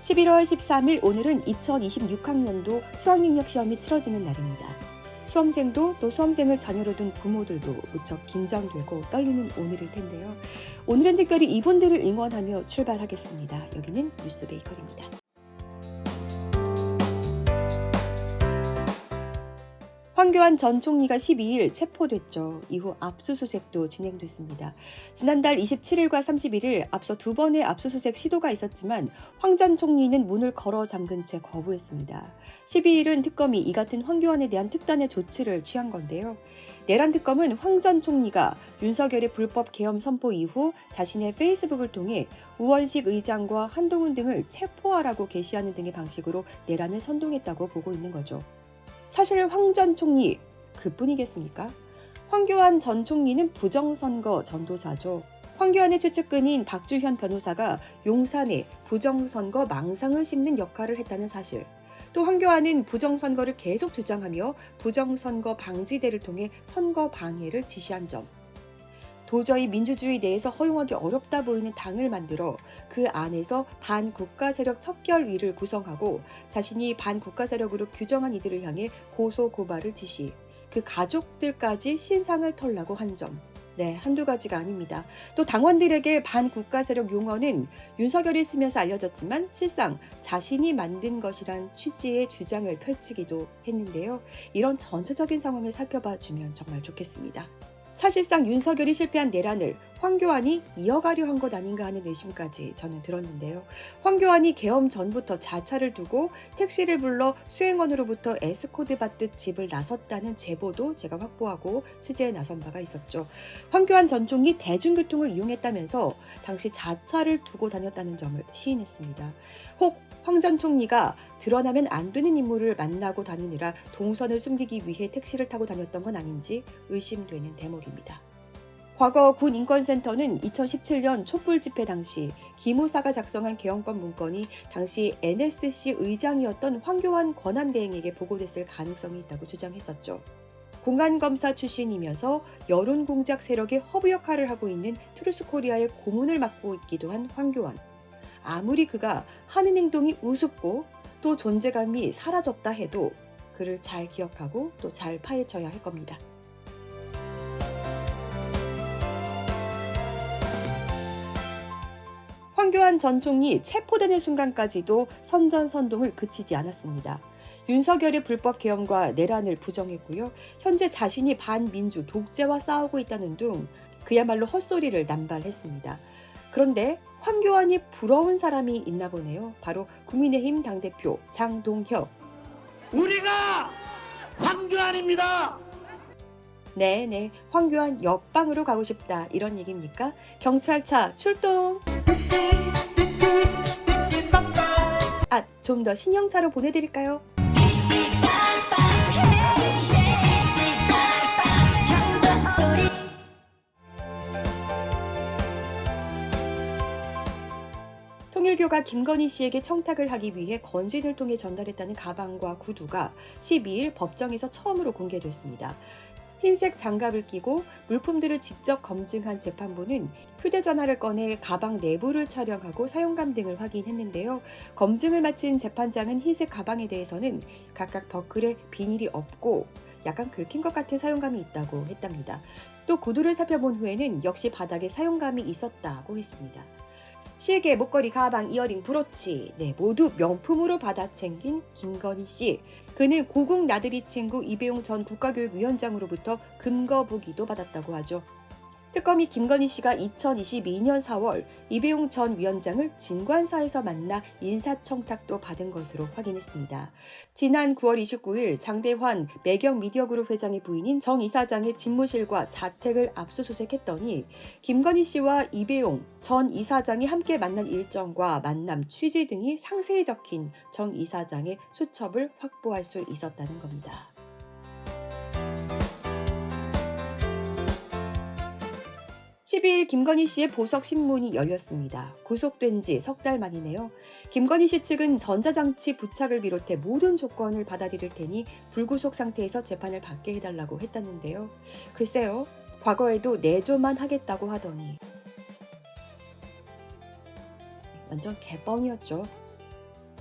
11월 13일 오늘은 2026학년도 수학능력 시험이 치러지는 날입니다. 수험생도 또 수험생을 자녀로 둔 부모들도 무척 긴장되고 떨리는 오늘일 텐데요. 오늘은 특별히 이분들을 응원하며 출발하겠습니다. 여기는 뉴스 베이커리입니다. 황교안 전 총리가 12일 체포됐죠. 이후 압수수색도 진행됐습니다. 지난달 27일과 31일 앞서 두 번의 압수수색 시도가 있었지만 황 전 총리는 문을 걸어 잠근 채 거부했습니다. 12일은 특검이 이 같은 황교안에 대한 특단의 조치를 취한 건데요. 내란 특검은 황 전 총리가 윤석열의 불법 계엄 선포 이후 자신의 페이스북을 통해 우원식 의장과 한동훈 등을 체포하라고 게시하는 등의 방식으로 내란을 선동했다고 보고 있는 거죠. 사실 황 전 총리 그뿐이겠습니까? 황교안 전 총리는 부정선거 전도사죠. 황교안의 최측근인 박주현 변호사가 용산에 부정선거 망상을 심는 역할을 했다는 사실, 또 황교안은 부정선거를 계속 주장하며 부정선거 방지대를 통해 선거 방해를 지시한 점, 도저히 민주주의 내에서 허용하기 어렵다 보이는 당을 만들어 그 안에서 반국가 세력 척결위를 구성하고 자신이 반국가 세력으로 규정한 이들을 향해 고소 고발을 지시, 그 가족들까지 신상을 털라고 한 점. 네, 한두 가지가 아닙니다. 또 당원들에게 반국가 세력 용어는 윤석열이 쓰면서 알려졌지만 실상 자신이 만든 것이란 취지의 주장을 펼치기도 했는데요. 이런 전체적인 상황을 살펴봐 주면 정말 좋겠습니다. 사실상 윤석열이 실패한 내란을 황교안이 이어가려 한 것 아닌가 하는 의심까지 저는 들었는데요. 황교안이 계엄 전부터 자차를 두고 택시를 불러 수행원으로부터 에스코트 받듯 집을 나섰다는 제보도 제가 확보하고 취재에 나선 바가 있었죠. 황교안 전 총리 대중교통을 이용했다면서 당시 자차를 두고 다녔다는 점을 시인했습니다. 혹 황 전 총리가 드러나면 안 되는 인물을 만나고 다니느라 동선을 숨기기 위해 택시를 타고 다녔던 건 아닌지 의심되는 대목입니다. 과거 군인권센터는 2017년 촛불 집회 당시 기무사가 작성한 계엄권 문건이 당시 NSC 의장이었던 황교안 권한대행에게 보고됐을 가능성이 있다고 주장했었죠. 공안검사 출신이면서 여론공작 세력의 허브 역할을 하고 있는 트루스코리아의 고문을 맡고 있기도 한 황교안. 아무리 그가 하는 행동이 우습고 또 존재감이 사라졌다 해도 그를 잘 기억하고 또 잘 파헤쳐야 할 겁니다. 황교안 전 총리 체포되는 순간까지도 선전선동을 그치지 않았습니다. 윤석열의 불법 계엄과 내란을 부정했고요. 현재 자신이 반민주 독재와 싸우고 있다는 등 그야말로 헛소리를 남발했습니다. 그런데 황교안이 부러운 사람이 있나 보네요. 바로 국민의힘 당대표 장동혁. 우리가 황교안입니다. 네네, 황교안 옆방으로 가고 싶다 이런 얘기입니까? 경찰차 출동. 좀 더 신형차로 보내드릴까요? 통일교가 김건희 씨에게 청탁을 하기 위해 건진을 통해 전달했다는 가방과 구두가 12일 법정에서 처음으로 공개됐습니다. 흰색 장갑을 끼고 물품들을 직접 검증한 재판부는 휴대전화를 꺼내 가방 내부를 촬영하고 사용감 등을 확인했는데요. 검증을 마친 재판장은 흰색 가방에 대해서는 각각 버클에 비닐이 없고 약간 긁힌 것 같은 사용감이 있다고 했답니다. 또 구두를 살펴본 후에는 역시 바닥에 사용감이 있었다고 했습니다. 시계, 목걸이, 가방, 이어링, 브로치 모두 명품으로 받아 챙긴 김건희 씨. 그는 고국 나들이 친구 이배용 전 국가교육위원장으로부터 금거부기도 받았다고 하죠. 특검이 김건희 씨가 2022년 4월 이배용 전 위원장을 진관사에서 만나 인사청탁도 받은 것으로 확인했습니다. 지난 9월 29일 장대환 매경미디어그룹 회장의 부인인 정 이사장의 집무실과 자택을 압수수색했더니 김건희 씨와 이배용 전 이사장이 함께 만난 일정과 만남 취지 등이 상세히 적힌 정 이사장의 수첩을 확보할 수 있었다는 겁니다. 12일 김건희 씨의 보석 신문이 열렸습니다. 구속된 지 석 달 만이네요. 김건희 씨 측은 전자장치 부착을 비롯해 모든 조건을 받아들일 테니 불구속 상태에서 재판을 받게 해달라고 했다는데요. 글쎄요, 과거에도 내조만 하겠다고 하더니 완전 개뻥이었죠.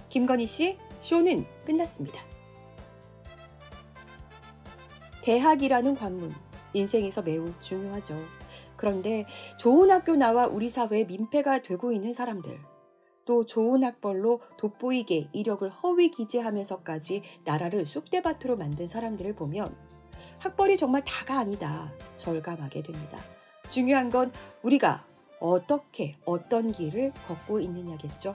김건희 씨, 쇼는 끝났습니다. 대학이라는 관문, 인생에서 매우 중요하죠. 그런데 좋은 학교 나와 우리 사회에 민폐가 되고 있는 사람들, 또 좋은 학벌로 돋보이게 이력을 허위 기재하면서까지 나라를 쑥대밭으로 만든 사람들을 보면 학벌이 정말 다가 아니다 절감하게 됩니다. 중요한 건 우리가 어떻게 어떤 길을 걷고 있느냐겠죠.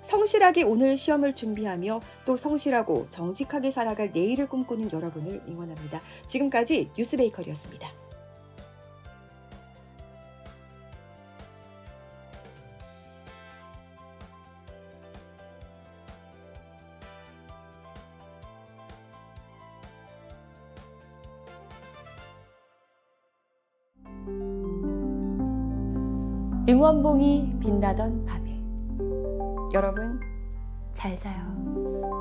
성실하게 오늘 시험을 준비하며 또 성실하고 정직하게 살아갈 내일을 꿈꾸는 여러분을 응원합니다. 지금까지 뉴스베이커리였습니다. 응원봉이 빛나던 밤에 여러분 잘 자요.